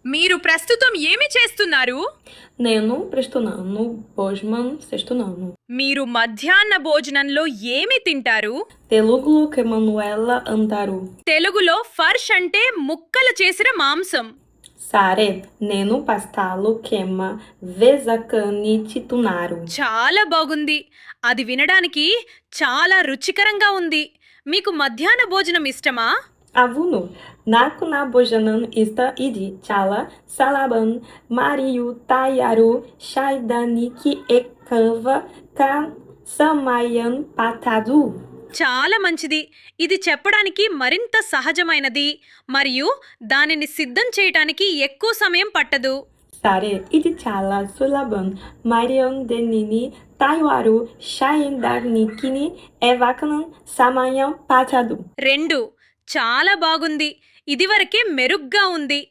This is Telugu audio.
మీరు ప్రస్తుతం ఏమి చేస్తున్నారు? నేను ప్రస్తున్నాను భోజనం చేస్తున్నాను. మీరు మధ్యాహ్న భోజనంలో ఏమి తింటారు? తెలుగులో కెమనుఎలా అంటారు. తెలుగులో ఫర్ష్ అంటే ముక్కలు చేసిన మాంసం. సరే, నేను పస్తాలు కెమ వెజకని చితున్నారు. చాలా బాగుంది. అది వినడానికి చాలా రుచికరంగా ఉంది. మీకు మధ్యాహ్న భోజనం ఇష్టమా? అవును, నాకు నా భోజనం ఇది చాలా సులభం మరియు తయారు చేయడానికి ఎక్కువ సమయం పట్టదు. చాలా మంచిది. ఇది చెప్పడానికి మరింత సహజమైనది మరియు దానిని సిద్ధం చేయడానికి ఎక్కువ సమయం పట్టదు. సరే, ఇది చాలా సులభం మరియు దీనిని తయారు చేయడానికి ఏవకనం సమయం పట్టదు. 2. చాలా బాగుంది. ఇదివరకే మెరుగ్గా ఉంది.